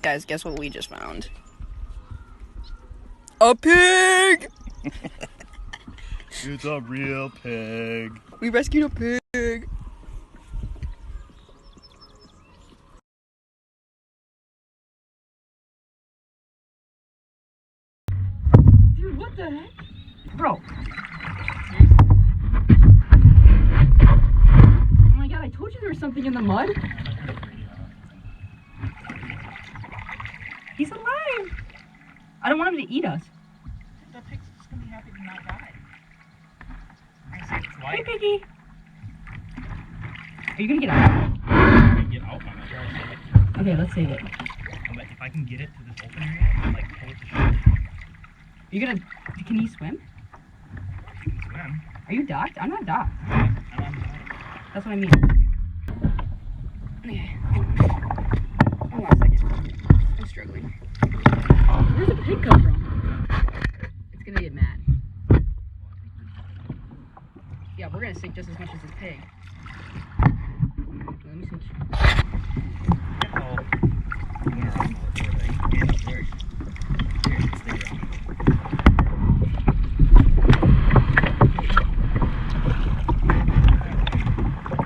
Guys, guess what we just found? A pig! It's a real pig. We rescued a pig. Dude, what the heck? Bro. Oh my god, I told you there was something in the mud. He's alive. I don't want him to eat us. The pig's just gonna be happy to not die. Hey, piggy. Are you gonna get out? Get out on it. Okay, let's save it. If I can get it to this open area, and like pull it to shore. You're gonna. Can you swim? You can swim. Are you docked? I'm not docked. I'm on the That's what I mean. Okay. Hold on a second. I'm struggling. Where's the pig come from? It's gonna get mad. Yeah, we're gonna sink just as much as this pig. Let me see.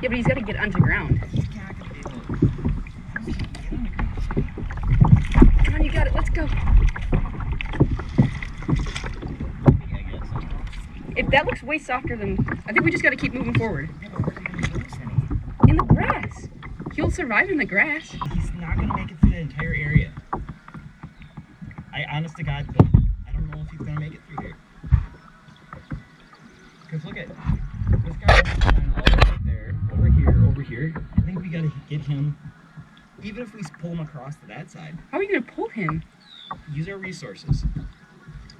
Yeah, but he's gotta get underground. Come on, you got it. Let's go. If that looks way softer than... I think we just gotta keep moving forward. In the grass. He'll survive in the grass. He's not gonna make it through the entire area. Honest to God, I don't know if he's gonna make it through here. Cause look at this guy all the way there, over here. I think we gotta get him. Even if we pull him across to that side. How are you gonna pull him? Use our resources.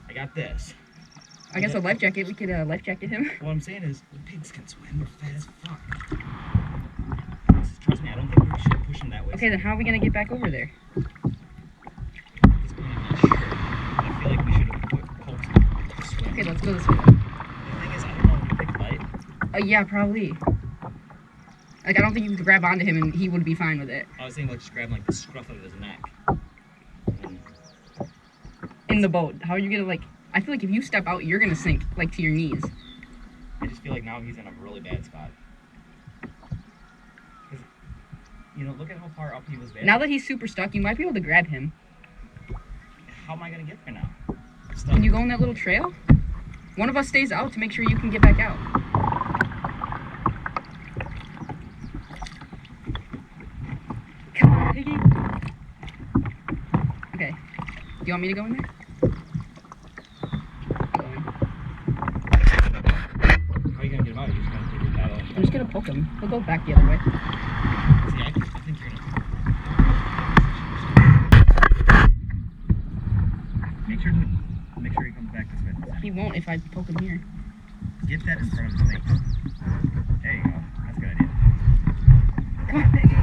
I got this. I guess a life jacket. We could life jacket him. What I'm saying is, the pigs can swim. They're fat as fuck. Trust me, I don't think we should push him that way. Okay, then how are we gonna get back over there? At this point, I'm not sure. I feel like we should have pulled him to swim. Okay, let's go this way. The thing is, I don't know if pigs bite. Yeah, probably. Like, I don't think you could grab onto him and he would be fine with it. I was saying, like, just grab like the scruff of his neck. In the boat. How are you gonna, like... I feel like if you step out, you're gonna sink, like, to your knees. I just feel like now he's in a really bad spot. Cause, you know, look at how far up he was there. Now that he's super stuck, you might be able to grab him. How am I gonna get there now? Can you go on that little trail? One of us stays out to make sure you can get back out. Come on, piggy. Okay. Do you want me to go in there? How are you gonna get him out? You're just gonna take your paddle and... I'm just gonna poke him. He'll go back the other way. See, I think you're gonna... Make sure he comes back this way. He won't if I poke him here. Get that in front of his face. There you go. That's a good idea. Come on, piggy.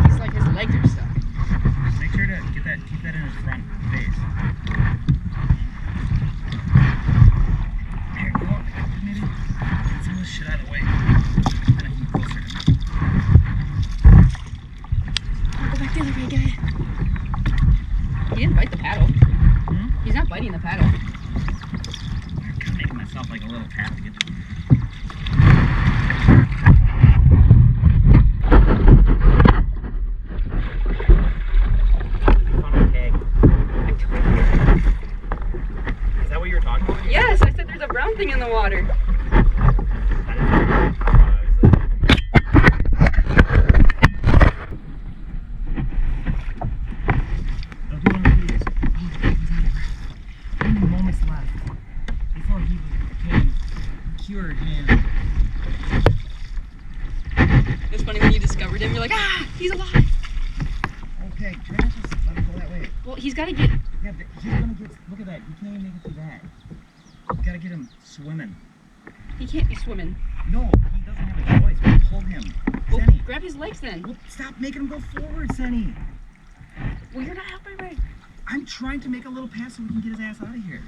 He's like, his legs are stuck. Make sure to keep that in his front face. Here, go on. Maybe get some of this shit out of the way. Then I can get closer. I'll go back the other way, guy. He didn't bite the paddle. Hmm? He's not biting the paddle. I'm kind of making myself like a little tap to get to him. Is that what you were talking about? Yes, I said there's a brown thing in the water. Moments left before he became cured man. It's funny when you discovered him, you're like, ah, he's alive. Okay, try not to let him go that way. Well, he's got to get... Yeah, but he's gonna get. Look at that. You can't even make it through that. You gotta get him swimming. He can't be swimming. No, he doesn't have a choice. We'll pull him. Well, Senny. grab his legs then. Well, stop making him go forward, Senny. Well, you're not helping me. I'm trying to make a little pass so we can get his ass out of here.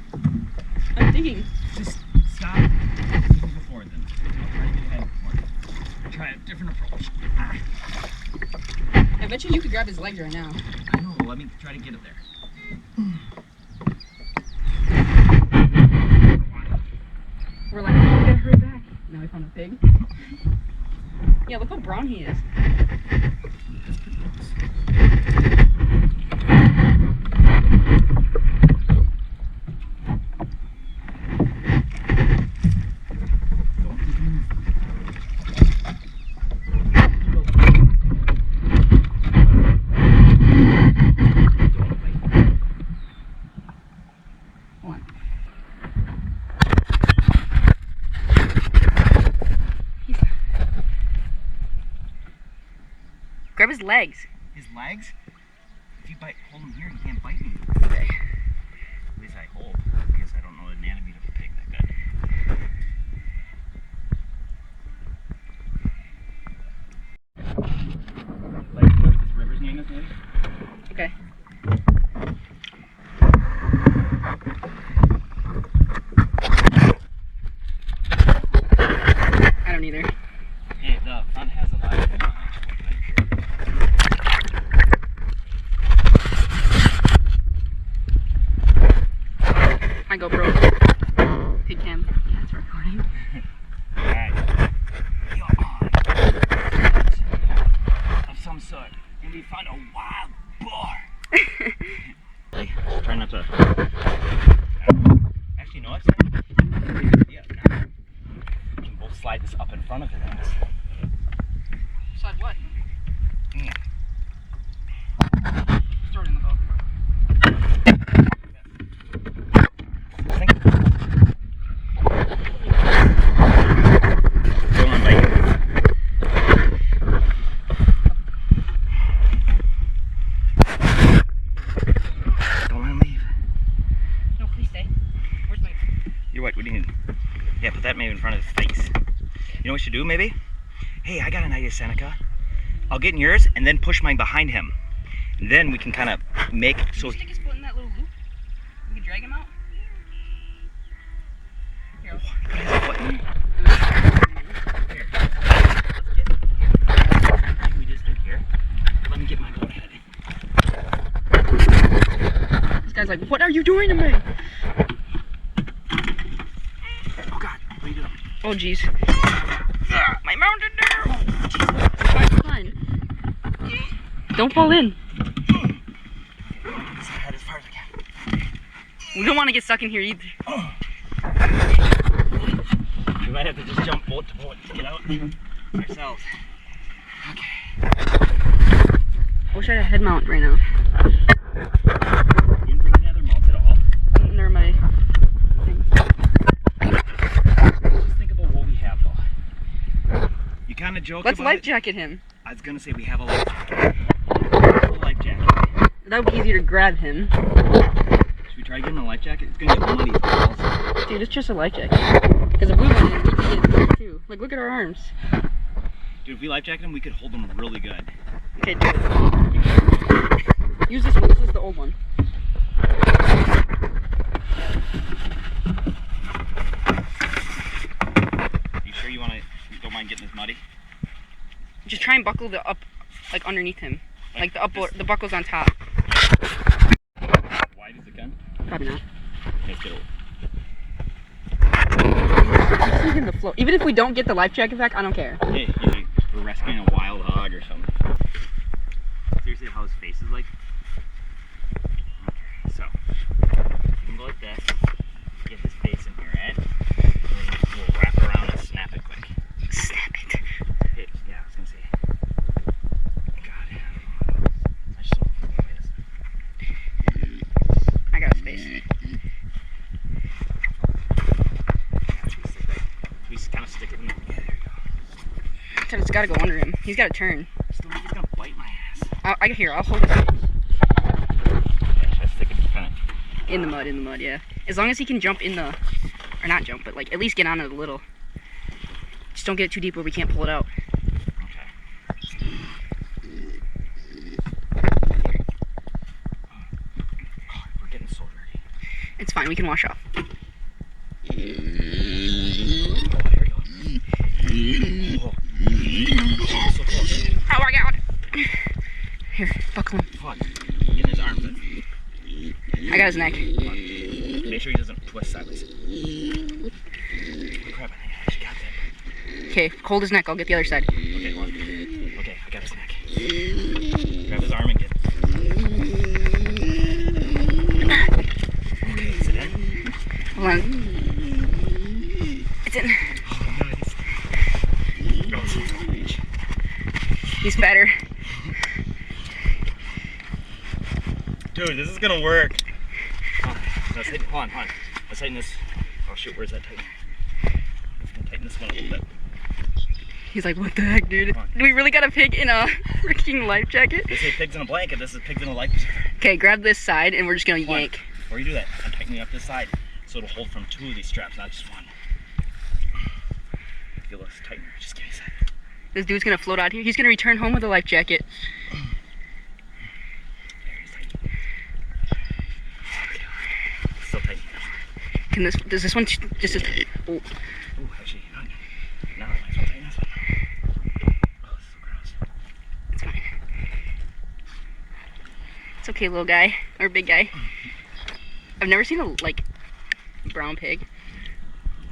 I'm digging. Just stop. Moving go forward then. I'll try to get ahead before. Try a different approach. I bet you could grab his legs right now. I know. let me try to get it there. We're like, oh, we gotta hurry back. Now we found a pig. Yeah, look how brown he is. Grab his legs. His legs? If you hold him here, he can't bite me. Okay. At least I hope. I guess I don't know the anatomy of a pig that good. Like, look at this river's name is maybe? Okay. I don't either. Hey, the front has a lot of things on it. My GoPro. Pig cam. Yeah, it's recording. Alright. You're on. Of some sort. And we found a wild boar. Like, try not to. Actually, no, it's not. Yeah, no. We can both slide this up in front of his ass. Slide what? Yeah. Start in the boat. Go on, Mike. Don't let him leave. No, please stay. Where's my... You're what? What do you need? Yeah, put that maybe in front of his face. You know what we should do, maybe? Hey, I got an idea, Seneca. I'll get in yours and then push mine behind him. And then we can kind of make so. Stick his foot in that little loop. You can drag him out. Here. Put his foot in. Here. We just stick here. Let me get my boat head. This guy's like, what are you doing to me? Oh God, what are you doing? Oh jeez. My Mountain Dew! Fine. Don't fall in. Head as far as I can. We don't want to get stuck in here either. We might have to just jump boat to boat to get out ourselves. Okay. I wish I had a head mount right now. You didn't bring any other mounts at all? They're my thing. Just think about what we have though. You kind of joke Let's about life it. jacket him. I was gonna say we have a life jacket. A life jacket. That would be easier to grab him. Should we try to get him a life jacket? It's gonna get muddy for balls. Dude, it's just a life jacket. Because if we went in, we could get it too. Like, look at our arms. Dude, if we life jacket him, we could hold him really good. Okay, do it. Use this one. This is the old one. You sure you don't mind getting this muddy? Just try and buckle the up, like underneath him. Like the the buckle's on top. Wide is the gun? Probably not. Let's get it. Just leave him to float. Even if we don't get the life jacket back, I don't care. Hey, we're rescuing a wild hog or something. Seriously, how his face is like? Okay, so you can go like this, get his face in here, right? And then we'll wrap around and snap it quick. Snap it. Hey, yeah, I was gonna say. God, I just don't know what it is. I got his face. We kind of stick it in. Yeah, there you go. It's gotta go under him. He's gotta turn. Still think he's gonna bite my ass. I'll hold his face. Yeah, should I stick it kind of? In the mud, yeah. As long as he can jump in the, or not jump, but like at least get on it a little. Just don't get it too deep where we can't pull it out. Okay. Oh, we're getting so dirty. It's fine, we can wash off. Oh, here we go. Oh. So close. Oh my god! Here, buckle him. Fuck. Get in his I got his neck. Come on. Make sure he doesn't twist sideways. Oh, crap, I think I actually got that. Okay, hold his neck. I'll get the other side. Okay, hold on. Okay, I got his neck. Grab his arm and get. Okay, is it in? Hold on. It's in. Oh, nice. Oh, it's in reach. He's better. Dude, this is gonna work. Let's hit, hold on. Let's tighten this. Oh shoot, where's that tighten? Let's tighten this one a little bit. He's like, what the heck, dude? Do we really got a pig in a freaking life jacket? They say pigs in a blanket. This is pigs in a life preserver. Okay, grab this side and we're just gonna Hold on. yank. Before you do that, I'm tightening up this side so it'll hold from 2 of these straps, not just one. Feel this tighter. Just give me a sec. This dude's gonna float out here. He's gonna return home with a life jacket. There, he's tight. Okay. Still tight. Can this? Does this one just? Oh, Ooh, actually, no, I might as well tighten this one. Oh, this is so gross. it's fine. It's okay, little guy or big guy. I've never seen a brown pig.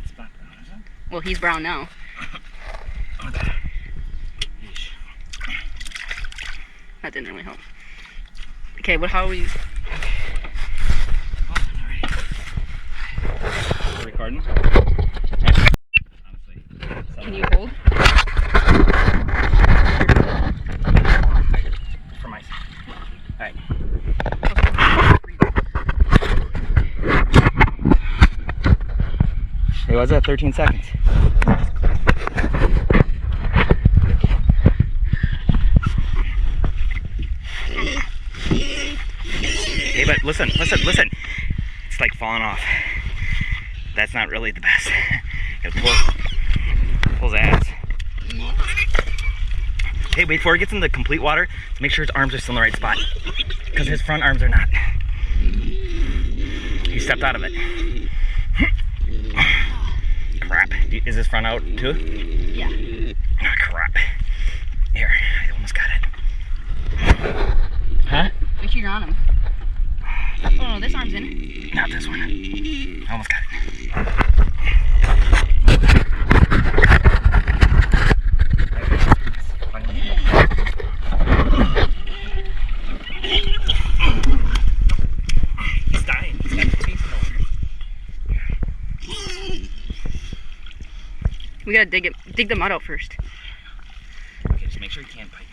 It's not brown, is it? Well, he's brown now. Okay. Yeesh. That didn't really help. Okay, how are we? Oh, I'm ready. We're recording? Honestly. Can you hold? For my sake. Alright. Hey, what's that? 13 seconds. Hey, but listen. It's like falling off. That's not really the best. It pulls ass. Hey, wait, before he gets in the complete water, make sure his arms are still in the right spot. Because his front arms are not. He stepped out of it. Crap. Is his front out too? Yeah. Oh, crap. Here, I almost got it. Huh? Make sure you're on him. Oh no, this arm's in. Not this one. I almost got it. He's dying. He's got the taste over. We gotta dig the mud out first. Okay, just make sure you can't bite me.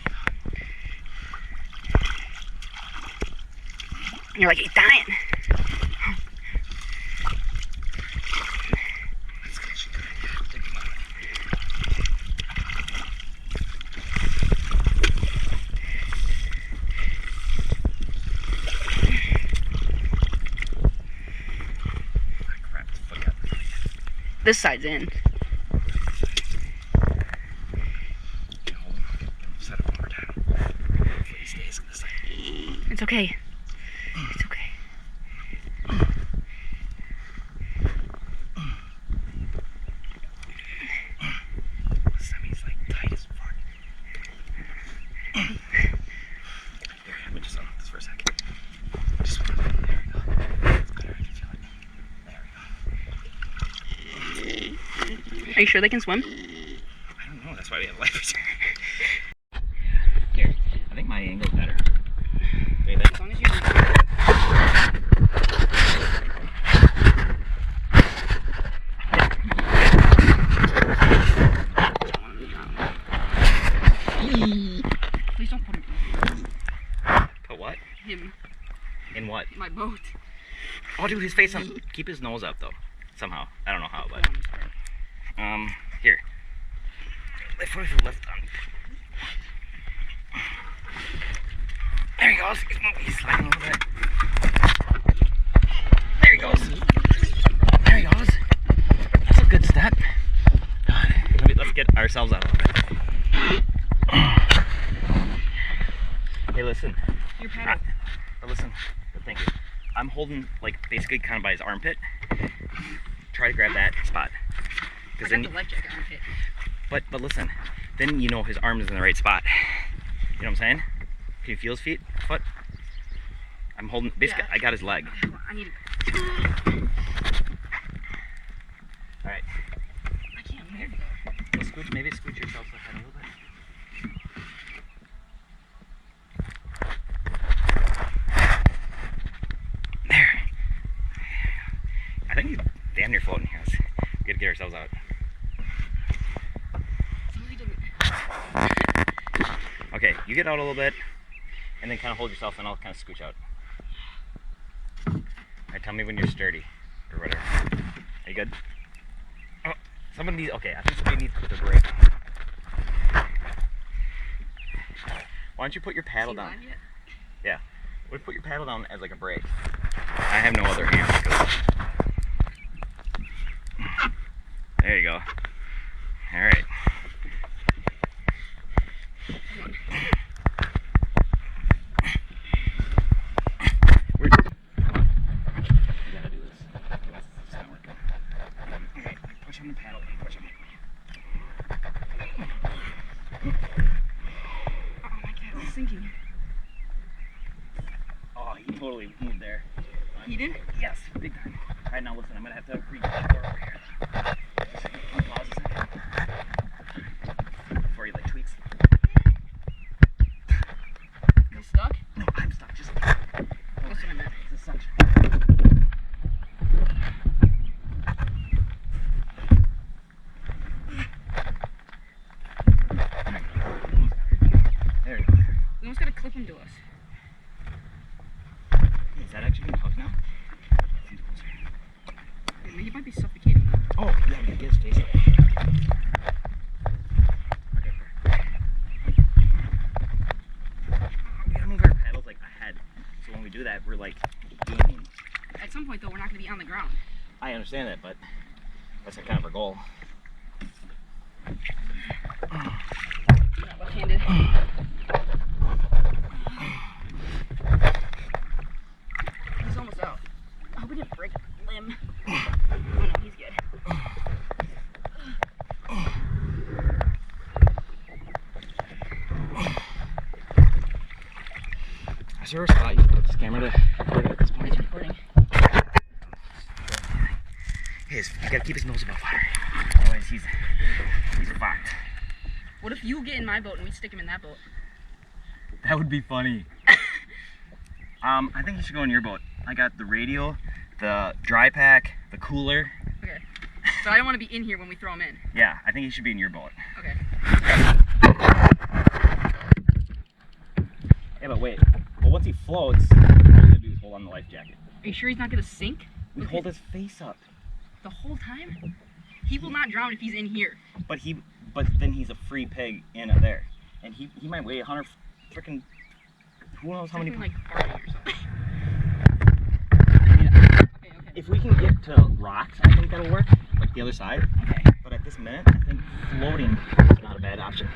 You're like, he's dying. That's actually a good idea. Dig him out. Ah, crap, his foot got really. This side's in. Can hold him. Get him set him over down. Hopefully he stays on this side. It's okay. It's okay. Sammy's like tight as fuck. Here, let me just unhook this for a second. Just one. There we go. It's better. I can feel it. There we go. Are you sure they can swim? I don't know. That's why we have life preserver. Here, I think my angle's better. Baby. As long as you. Please don't put him Put what? him In what? in my boat. Oh, dude, his face on. Keep his nose up though. Somehow. I don't know how, but here. Lift with your left arm. There he goes. He's sliding a little bit. There he goes. There he goes. That's a good step. Let's get ourselves out a little bit. Hey, listen. Your paddle. Listen. Thank you. I'm holding, like, basically kind of by his armpit. Try to grab that spot. I got the life jacket armpit. But listen, then you know his arm is in the right spot. You know what I'm saying? Can you feel his foot? I'm holding. Basically, Yeah. I got his leg. I need. All right. I can't move. Well, scooch. Maybe scooch yourself ahead a little bit. There. I think he's damn near floating here. We gotta get ourselves out. Somebody doesn't. Okay, you get out a little bit, and then kind of hold yourself, and I'll kind of scooch out. All right, tell me when you're sturdy, or whatever. Are you good? Oh, someone needs. Okay, I think somebody needs to put their brake. Why don't you put your paddle Is he down? live yet? Yeah. Would put your paddle down as like a brake. I have no other hand. There you go. All right. We're, come on. We gotta do this. It's not working. Okay, push on the paddle. Push on it. Oh my God, it's sinking. Oh, he totally moved there. He did? Yes, big time. All right, now listen, I'm gonna have to reach over here. Just pause a second. Before he like tweaks. You stuck? No, I'm stuck. Just That's what I meant. it's a suction. There we go. We almost gotta clip him to us. Is that actually gonna hook now? Seems closer. Wait, he might be suffocating now. Oh, yeah, we gotta get his face up. Okay, we gotta move our paddles like ahead. So when we do that, we're like gaining. At some point, though, we're not gonna be on the ground. I understand that, but that's kind of our goal. Left-handed. He's almost out. I hope we didn't break a limb. Oh no, he's good. Is there a spot you can put this camera to record at this point? It's recording. You gotta keep his nose above water. Otherwise he's fucked. What if you get in my boat and we stick him in that boat? That would be funny. I think you should go in your boat. I got the radio, the dry pack, the cooler. Okay. So I don't want to be in here when we throw him in. Yeah, I think he should be in your boat. Okay. Yeah, but wait. Well, once he floats, all we gotta do is hold on the life jacket. Are you sure he's not gonna sink? We hold his face up. The whole time? He will not drown if he's in here. But then he's a free pig in there. And he might weigh 100 freaking, who knows how many Something like Barbie or something. I mean, Okay. if we can get to rocks, I think that'll work, like the other side. Okay. But at this minute, I think floating is not a bad option.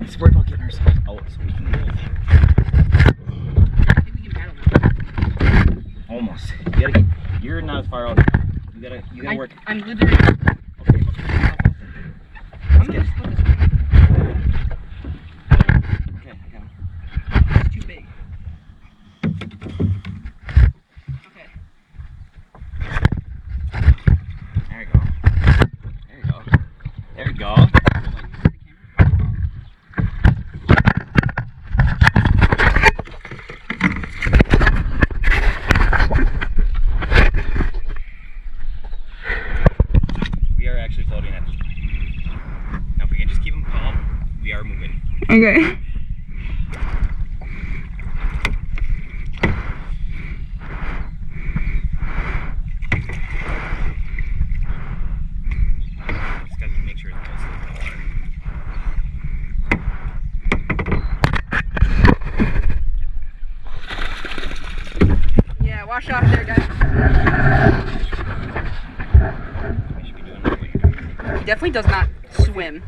Let's worry about getting ourselves out so we can move. I think we can paddle now. Almost. You're not as far out. You gotta work. I'm literally. Okay. I'm gonna just put this one. Okay, I got him. It's too big. Okay. There you go. There you go. There you go. We are actually floating at this point. Now if we can just keep him calm, we are moving. Okay. Just gotta make sure it's close to the water. Yeah, wash off there, guys. We should be doing what you're doing. Definitely definitely does not swim. You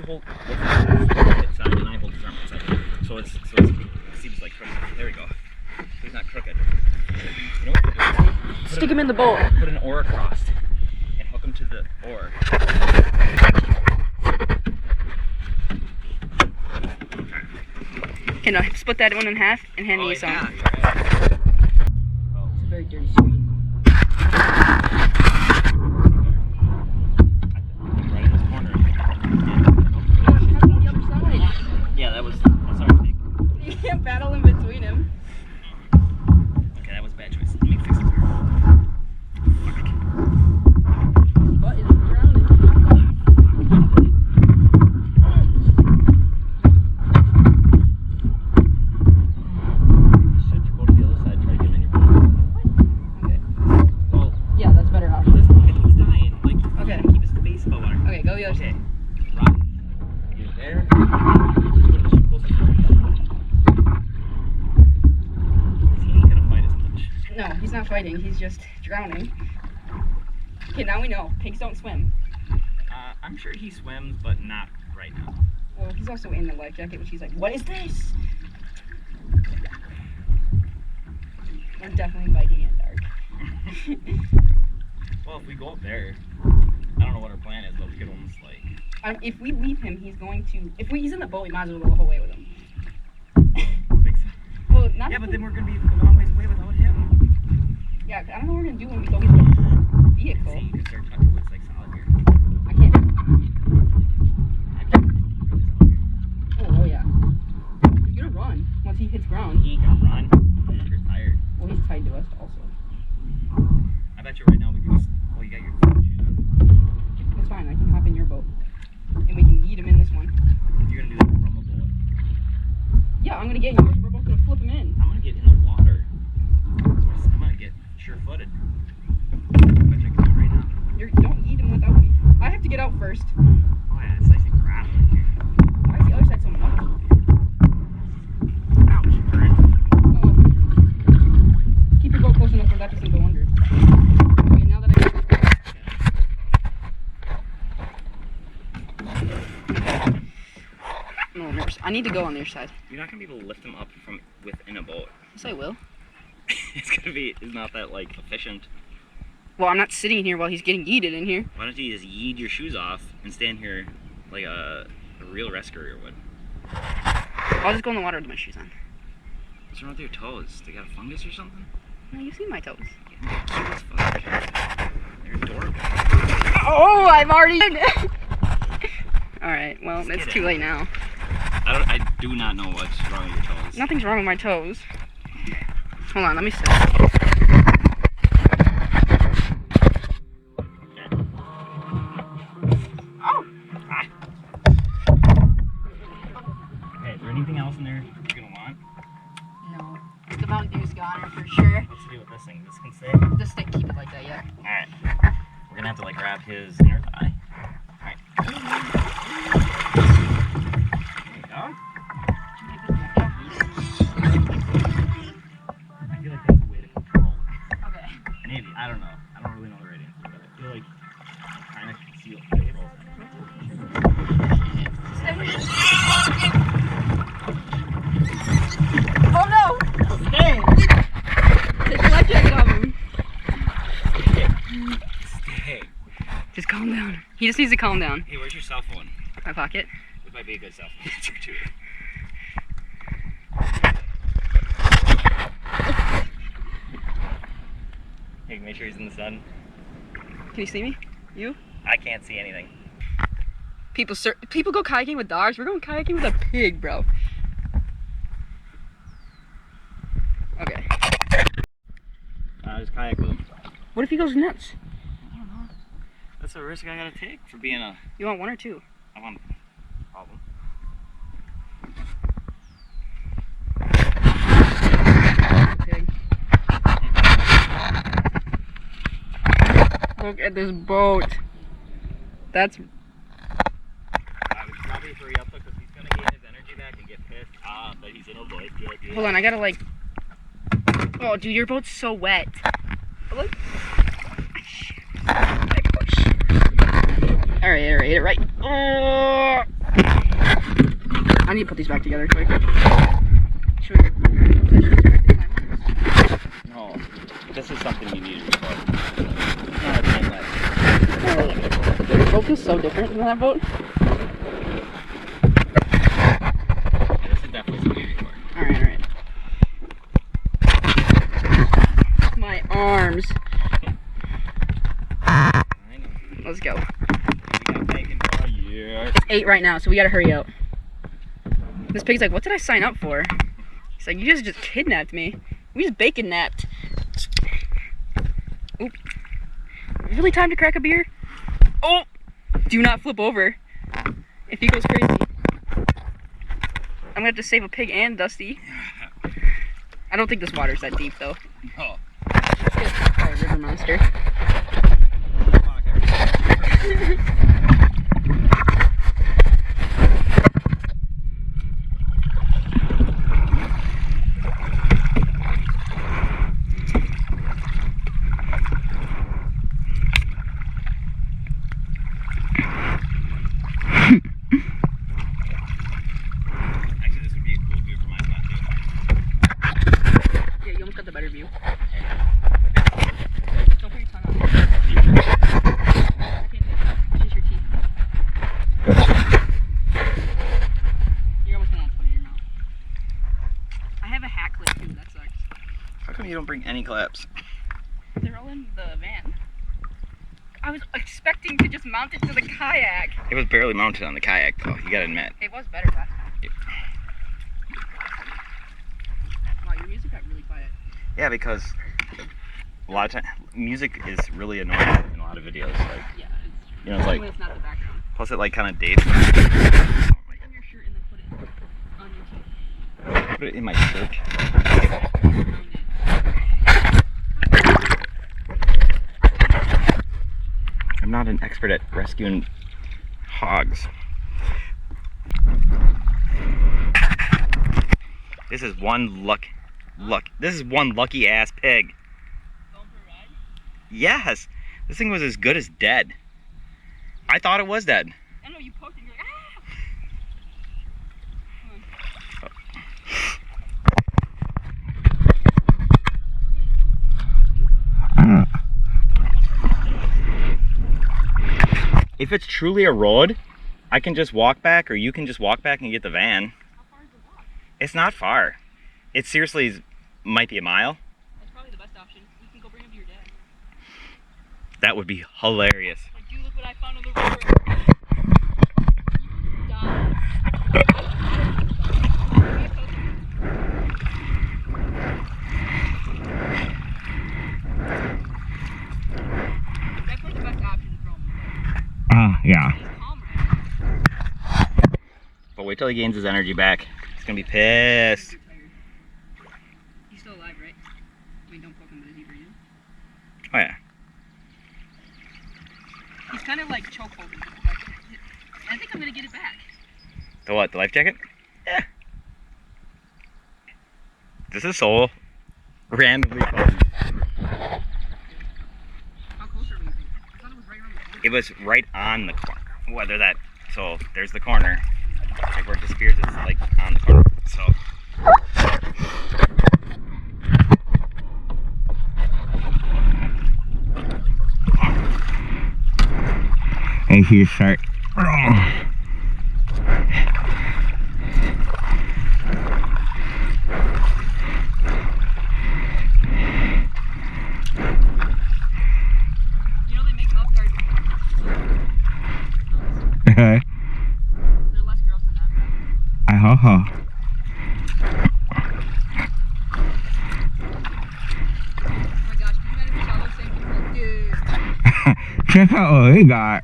hold its side and I hold his arm outside. So it seems like crooked. There we go. So he's not crooked. You know what we'll do? Stick him in the boat. Put an oar across and hook him to the oar. Can I split that one in half and hand me some? Yeah. It's a very dirty street. Right in this corner. The other side. Yeah, that's our mistake. You can't battle in between him. Okay, that was a bad choice. Let me fix it. Butt is drowning. Should you go to the other side, try to get him in your boat? Okay. Well, Yeah, that's better option. he's dying. Like, he's Okay. trying to keep his face above water. Okay, go the other Okay, side. rock. You're there. Just put the ship closer to him. He ain't gonna fight as much. No, he's not fighting. He's just drowning. Okay, now we know. Pigs don't swim. I'm sure he swims, but not right now. Well, he's also in the life jacket, which he's like, what is this? I'm definitely biting it dark. Well, if we go up there, I don't know what our plan is, but we could almost like If we leave him, he's going to. If he's in the boat, we might as well go the whole way with him. fix it. Well, not. Yeah, but then we're gonna be a long ways away without him. Yeah, I don't know what we're gonna do when we go with the vehicle. See, you can start talking what's like solid here. I can't. I can really solid here. Oh yeah. He's gonna run once he hits ground. He ain't gonna run. You're tired. Well, he's tied to us also. I bet you right now we can just. Oh, you got your shoes on. It's fine. I can hop in your boat, and we can lead him in this one. You're gonna do that from a boat. Yeah, I'm gonna get in yours. We're both gonna flip him in. I'm gonna get in the water. I'm gonna get sure-footed. I bet you I can do it right now. Don't eat him without me. I have to get out first. Oh yeah, it's nice and grassy here. Why is the other side so muddy? Ouch, current. Oh. Keep your boat close enough where that doesn't go under. Okay, now that I No, nurse. I need to go on their side. You're not gonna be able to lift him up from within a boat. Yes, I will. It's not that like efficient. Well, I'm not sitting here while he's getting yeeted in here. Why don't you just yeet your shoes off and stand here like a real rescuer would? I'll just go in the water with my shoes on. What's wrong with your toes? They got a fungus or something? No, you see my toes. They're cute as fuck. They're adorable. Oh, I'm already in it. Alright, well, Just it's get too in. late now. I do not know what's wrong with your toes. Nothing's wrong with my toes. Hold on, let me sit. Oh! Ah. Okay, is there anything else in there you're gonna want? No. The Mountain Dew's goner for sure. Let's see what this thing. This can stay. Just stick, keep it like that, yeah. Alright. We're gonna have to like grab his inner thigh. Alright. There you go. I feel like that's a way to control. Okay. Maybe. I don't know. I don't really know the rating. But I feel like kind of conceal controls. Oh no! Stay! Take your life jacket off him. Stay. Just calm down. He just needs to calm down. Hey, where's your cell phone? My pocket. This might be a good cell phone answer too. Hey, make sure he's in the sun. Can you see me? You? I can't see anything. People go kayaking with dogs. We're going kayaking with a pig, bro. Okay. Just kayak with him. What if he goes nuts? I don't know. That's a risk I gotta take for being a. You want one or two? I want a problem. Pig. Look at this boat. That's. I would probably hurry up because he's gonna gain his energy back and get pissed. But he's in a life jacket. Hold on, I gotta like. Oh, dude, your boat's so wet. Look. Alright, Alright, right. Oh! I need to put these back together quick. Should we put these back this time? No, this is something you need to record. It's not a time lapse. Their boat is so different than that boat. Yeah, this is definitely something you record. Alright. My arms. I know. Let's go. We got bacon for a year. It's 8 right now, so we gotta hurry up. This pig's like, what did I sign up for? He's like, you guys just kidnapped me. We just bacon napped. Oop. Really time to crack a beer? Oh! Do not flip over if he goes crazy. I'm gonna have to save a pig and Dusty. I don't think this water's that deep though. No. Let's get attacked by a river monster. Actually, this would be a cool view for my spot too. Yeah, you almost got the better view. Don't put your tongue on. I can't do that. It's just your teeth. You're almost gonna put it in your mouth. I have a hat clip too, that sucks. How come you don't bring any clips? They're all in the van. I was expecting to just mount it to the kayak. It was barely mounted on the kayak though, you gotta admit. It was better last time. Yep. Wow, your music got really quiet. Yeah, because a lot of time music is really annoying in a lot of videos. Like, Yeah, you know, it's like when it's not the background. plus it like kind of dates. Put it in your shirt and then put it on your teeth. Put it in my shirt. Around it. I'm not an expert at rescuing hogs. This is one this is one lucky ass pig. Going for a ride? Yes, this thing was as good as dead. I thought it was dead. I know, you poked it and you're like, ah! If it's truly a road, I can just walk back, or you can just walk back and get the van. How far is the walk? It's not far. It seriously might be a mile. That's probably the best option. You can go bring him to your dad. That would be hilarious. Like, dude, look what I found on the river. Definitely the best option to throw him. Yeah. He's calm right But wait till he gains his energy back. He's gonna be pissed. now. He's still alive, right? I mean, don't poke him, but is he breathing? Oh yeah. He's kind of like choke holding. Like, I think I'm gonna get it back. The what? The life jacket? Yeah. This is so randomly fun. How close are we? I thought it was right around the corner. It was right on the corner. Whether that, so there's the corner. Like where it disappears, it's like on the corner. So. And he start. You know they make mouth guards. They're less gross than that. I ho. Oh my gosh, can you imagine if we saw those things? We'd be like, dude. Check out what we got.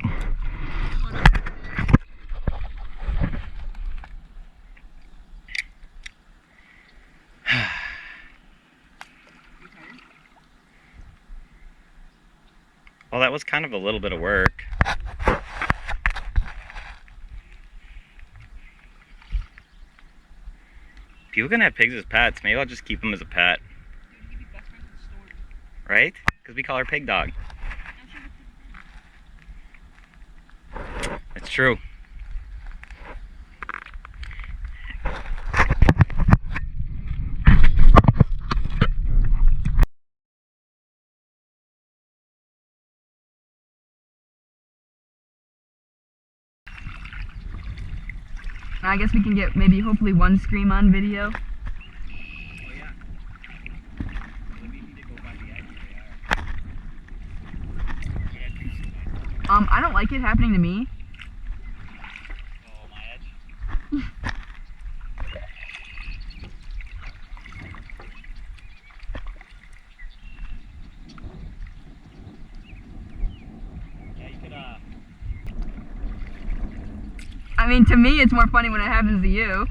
Well, that was kind of a little bit of work. People can have pigs as pets. Maybe I'll just keep them as a pet, Dude, you'd be best friends with Storm. right? Because we call her Pig Dog. I'm sure true. I guess we can get maybe hopefully one scream on video. Oh yeah. We need to go by the edge where they are. I don't like it happening to me. Oh, my edge. Yeah, you could I mean, to me, it's more funny when it happens to you.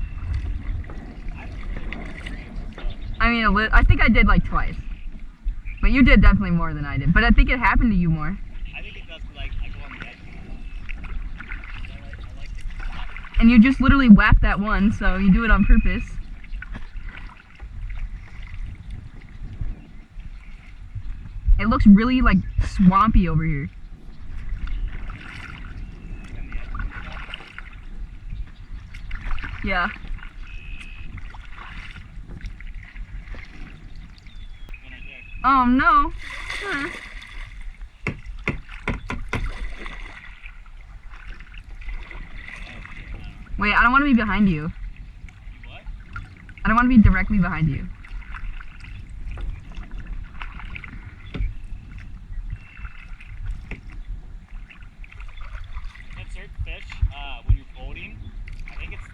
I mean, I think I did like twice. But you did definitely more than I did. But I think it happened to you more. I think it does, like, I go on the edge. I like it. And you just literally whacked that one, so you do it on purpose. It looks really, like, swampy over here. Yeah. Oh no. Huh. Wait, I don't want to be behind you. What? I don't want to be directly behind you. That certain fish, when you're boating, I think it's.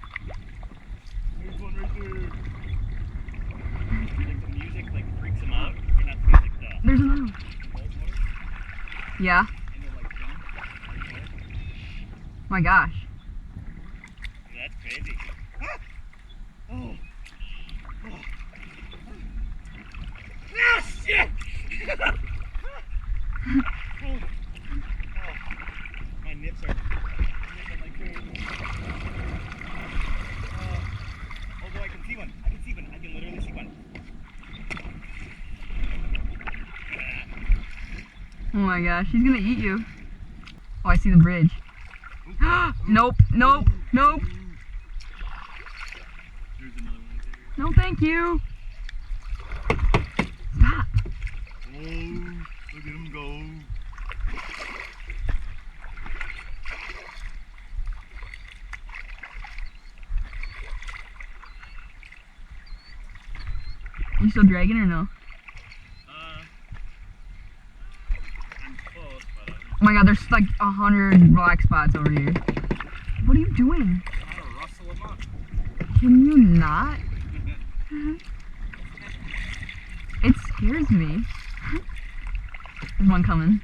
There's one right there. Like the music like freaks them out. Or not the music, There's another one. the boat motor. Yeah. And they'll like jump. My gosh. That's crazy. Oh. Oh. Ah, shit! Oh. My nips are nipping like crazy. Although I can see one. I can see one. I can literally see one. Oh my gosh, he's gonna eat you. Oh, I see the bridge. Nope, nope, nope. There's another one right there. No, thank you. Stop. Oh, look at him go. Are you still dragging or no? I'm close, but Oh my god, there's like 100 black spots over here. What are you doing? I'm trying to rustle them up. Can you not? It scares me. There's one coming.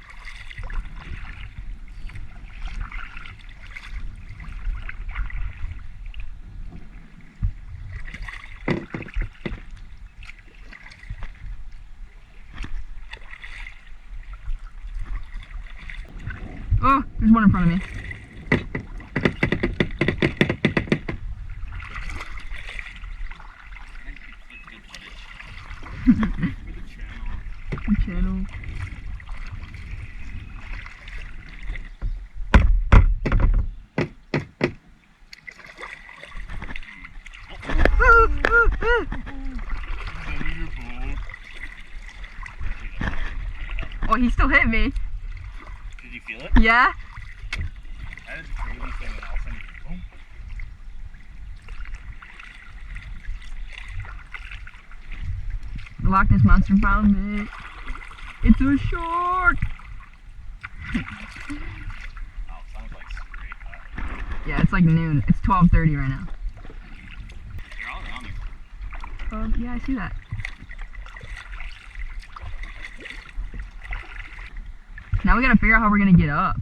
Oh, there's one in front of me. The channel. Oh, he still hit me. Did you feel it? Yeah. That is a crazy thing, and all of a sudden, boom. The Loch Ness Monster found me. It's a shark. Oh, it sounds like straight up. Yeah, it's like noon. It's 12:30 right now. They're all around here. Yeah, I see that. Now we gotta figure out how we're gonna get up.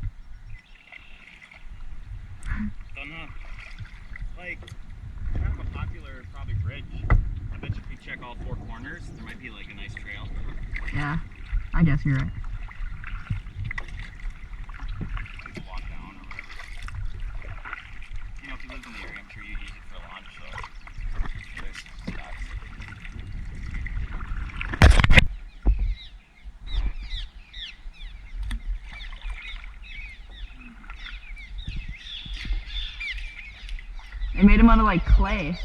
Don't know. Like, kind of a popular, probably bridge. I bet you if we check all four corners, there might be like a nice trail. Yeah, I guess you're right. People walk down or whatever. You know, if you lived in the area, I'm sure you'd use it for lunch, so there's spots. They made them out of like clay.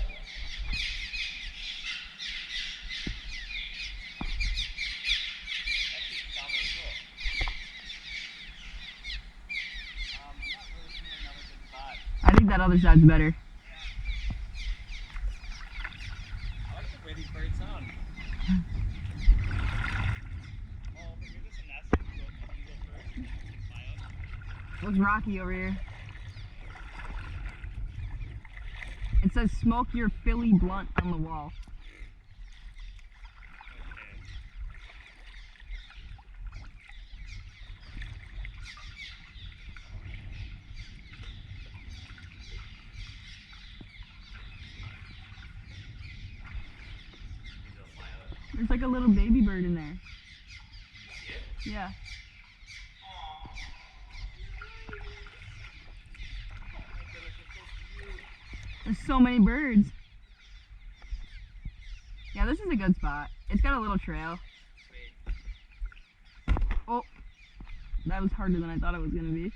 I think that other side's better. I like the way these birds sound. Oh, but here's a nest. You go first. Looks rocky over here. It says smoke your Philly blunt on the wall. There's like a little baby bird in there. Yeah. There's so many birds. Yeah, this is a good spot. It's got a little trail. Oh, that was harder than I thought it was gonna be.